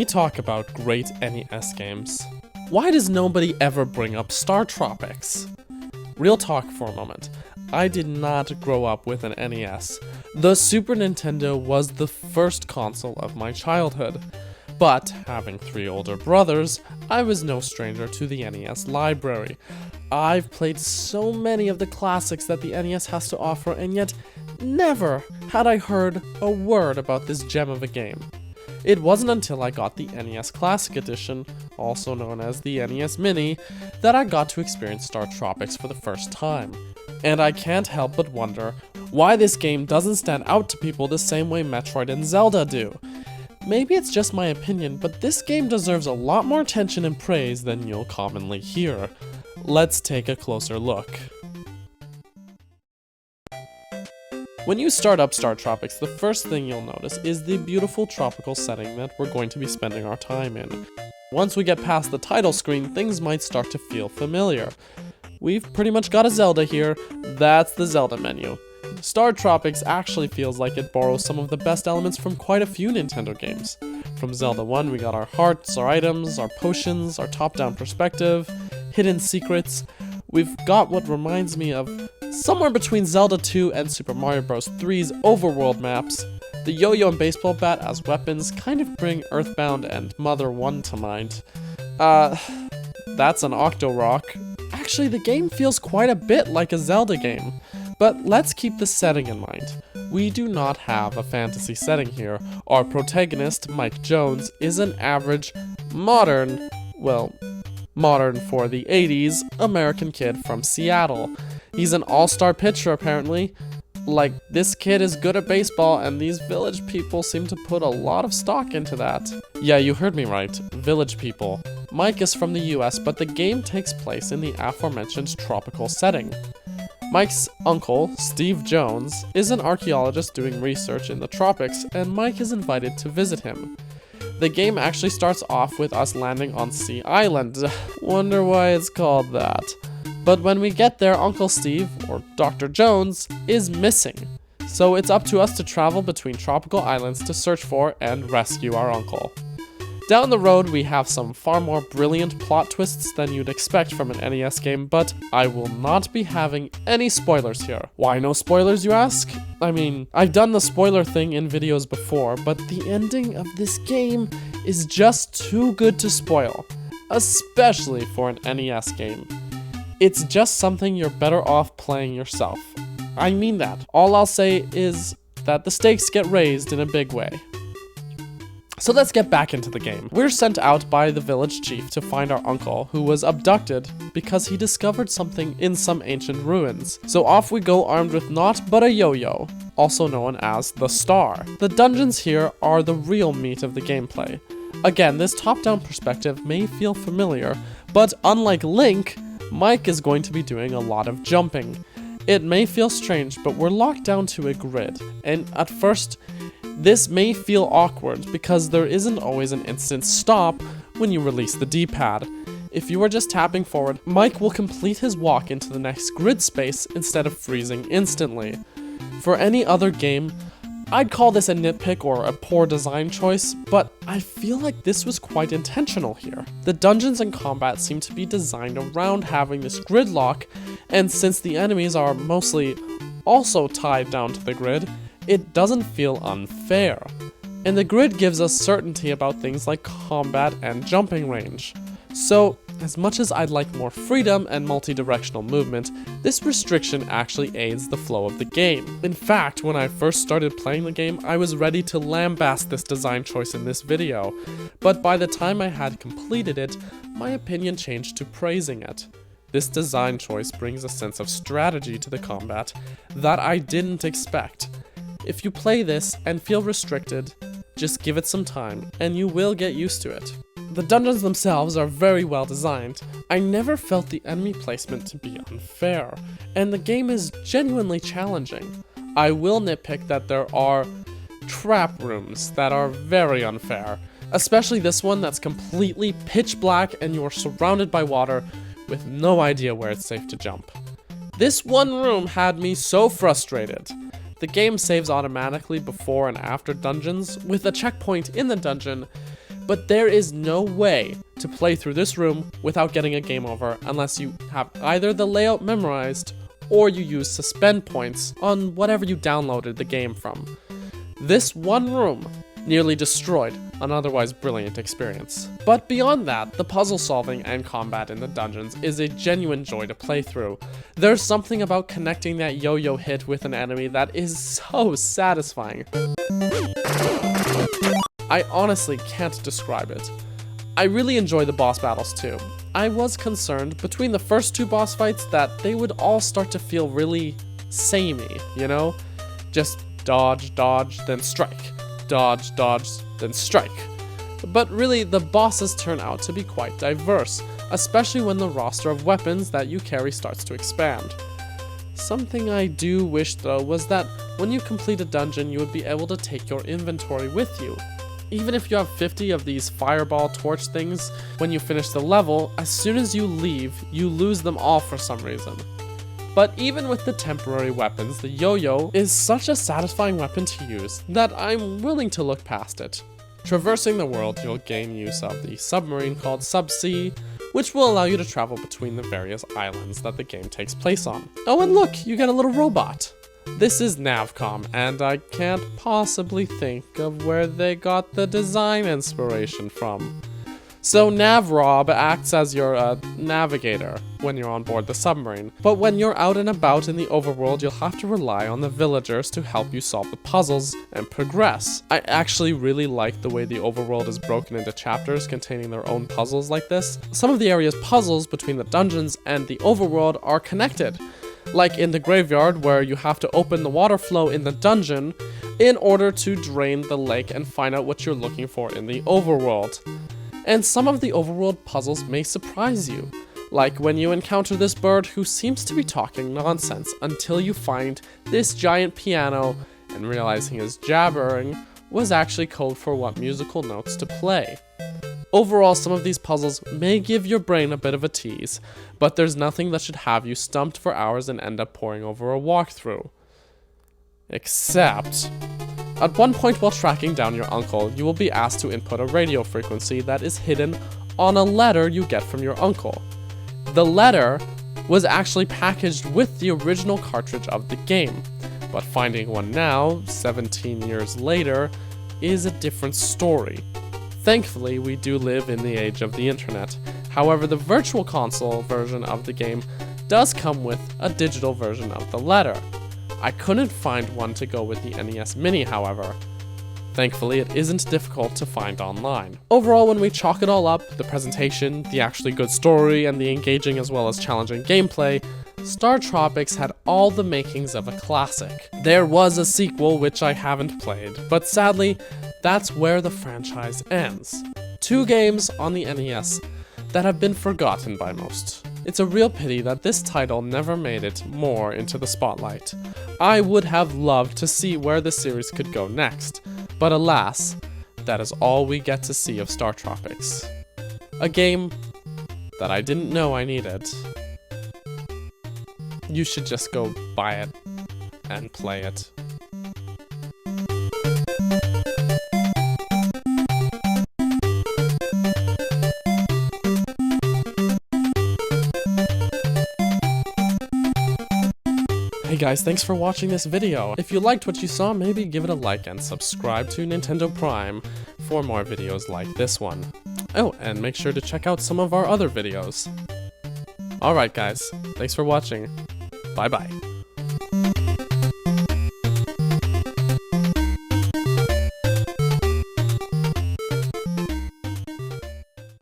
talk about great NES games, why does nobody ever bring up StarTropics? Real talk for a moment. I did not grow up with an NES. The Super Nintendo was the first console of my childhood. But, having 3 older brothers, I was no stranger to the NES library. I've played so many of the classics that the NES has to offer, and yet never had I heard a word about this gem of a game. It wasn't until I got the NES Classic Edition, also known as the NES Mini, that I got to experience StarTropics for the first time. And I can't help but wonder why this game doesn't stand out to people the same way Metroid and Zelda do. Maybe it's just my opinion, but this game deserves a lot more attention and praise than you'll commonly hear. Let's take a closer look. When you start up StarTropics, the first thing you'll notice is the beautiful tropical setting that we're going to be spending our time in. Once we get past the title screen, things might start to feel familiar. We've pretty much got a Zelda here. That's the Zelda menu. StarTropics actually feels like it borrows some of the best elements from quite a few Nintendo games. From Zelda 1, we got our hearts, our items, our potions, our top-down perspective, hidden secrets. We've got what reminds me of somewhere between Zelda 2 and Super Mario Bros. 3's overworld maps. The yo-yo and baseball bat as weapons kind of bring Earthbound and Mother 1 to mind. That's an Octo-Rock. Actually, the game feels quite a bit like a Zelda game. But let's keep the setting in mind. We do not have a fantasy setting here. Our protagonist, Mike Jones, is an average, modern for the 80s, American kid from Seattle. He's an all-star pitcher apparently. Like, this kid is good at baseball, and these village people seem to put a lot of stock into that. Yeah, you heard me right, village people. Mike is from the US, but the game takes place in the aforementioned tropical setting. Mike's uncle, Steve Jones, is an archaeologist doing research in the tropics, and Mike is invited to visit him. The game actually starts off with us landing on Sea Island. Wonder why it's called that. But when we get there, Uncle Steve, or Dr. Jones, is missing. So it's up to us to travel between tropical islands to search for and rescue our uncle. Down the road, we have some far more brilliant plot twists than you'd expect from an NES game, but I will not be having any spoilers here. Why no spoilers, you ask? I mean, I've done the spoiler thing in videos before, but the ending of this game is just too good to spoil, especially for an NES game. It's just something you're better off playing yourself. I mean that. All I'll say is that the stakes get raised in a big way. So let's get back into the game. We're sent out by the village chief to find our uncle, who was abducted because he discovered something in some ancient ruins. So off we go armed with naught but a yo-yo, also known as the Star. The dungeons here are the real meat of the gameplay. Again, this top-down perspective may feel familiar, but unlike Link, Mike is going to be doing a lot of jumping. It may feel strange, but we're locked down to a grid, and at first, this may feel awkward because there isn't always an instant stop when you release the D-pad. If you are just tapping forward, Mike will complete his walk into the next grid space instead of freezing instantly. For any other game, I'd call this a nitpick or a poor design choice, but I feel like this was quite intentional here. The dungeons and combat seem to be designed around having this grid lock, and since the enemies are mostly also tied down to the grid, it doesn't feel unfair. And the grid gives us certainty about things like combat and jumping range. So, as much as I'd like more freedom and multi-directional movement, this restriction actually aids the flow of the game. In fact, when I first started playing the game, I was ready to lambaste this design choice in this video, but by the time I had completed it, my opinion changed to praising it. This design choice brings a sense of strategy to the combat that I didn't expect. If you play this and feel restricted, just give it some time, and you will get used to it. The dungeons themselves are very well designed. I never felt the enemy placement to be unfair, and the game is genuinely challenging. I will nitpick that there are trap rooms that are very unfair, especially this one that's completely pitch black and you are surrounded by water with no idea where it's safe to jump. This one room had me so frustrated. The game saves automatically before and after dungeons, with a checkpoint in the dungeon, But there is no way to play through this room without getting a game over unless you have either the layout memorized or you use suspend points on whatever you downloaded the game from. This one room nearly destroyed an otherwise brilliant experience. But beyond that, the puzzle solving and combat in the dungeons is a genuine joy to play through. There's something about connecting that yo-yo hit with an enemy that is so satisfying. I honestly can't describe it. I really enjoy the boss battles too. I was concerned between the first two boss fights that they would all start to feel really samey, you know? Just dodge, dodge, then strike. Dodge, dodge, then strike. But really, the bosses turn out to be quite diverse, especially when the roster of weapons that you carry starts to expand. Something I do wish though was that when you complete a dungeon, you would be able to take your inventory with you. Even if you have 50 of these fireball torch things, when you finish the level, as soon as you leave, you lose them all for some reason. But even with the temporary weapons, the yo-yo is such a satisfying weapon to use that I'm willing to look past it. Traversing the world, you'll gain use of the submarine called Subsea, which will allow you to travel between the various islands that the game takes place on. Oh, and look, you get a little robot. This is Navcom, and I can't possibly think of where they got the design inspiration from. So Navrob acts as your navigator when you're on board the submarine, but when you're out and about in the overworld, you'll have to rely on the villagers to help you solve the puzzles and progress. I actually really like the way the overworld is broken into chapters containing their own puzzles like this. Some of the area's puzzles between the dungeons and the overworld are connected, like in the graveyard where you have to open the water flow in the dungeon in order to drain the lake and find out what you're looking for in the overworld. And some of the overworld puzzles may surprise you, like when you encounter this bird who seems to be talking nonsense until you find this giant piano and realizing his jabbering was actually code for what musical notes to play. Overall, some of these puzzles may give your brain a bit of a tease, but there's nothing that should have you stumped for hours and end up poring over a walkthrough. Except, at one point while tracking down your uncle, you will be asked to input a radio frequency that is hidden on a letter you get from your uncle. The letter was actually packaged with the original cartridge of the game, but finding one now, 17 years later, is a different story. Thankfully, we do live in the age of the internet. However, the virtual console version of the game does come with a digital version of the letter. I couldn't find one to go with the NES Mini, however. Thankfully, it isn't difficult to find online. Overall, when we chalk it all up, the presentation, the actually good story, and the engaging as well as challenging gameplay, StarTropics had all the makings of a classic. There was a sequel which I haven't played, but sadly, that's where the franchise ends. 2 games on the NES that have been forgotten by most. It's a real pity that this title never made it more into the spotlight. I would have loved to see where the series could go next, but alas, that is all we get to see of StarTropics. A game that I didn't know I needed. You should just go buy it and play it. Hey guys, thanks for watching this video. If you liked what you saw, maybe give it a like and subscribe to Nintendo Prime for more videos like this one. Oh, and make sure to check out some of our other videos. Alright guys, thanks for watching. Bye bye.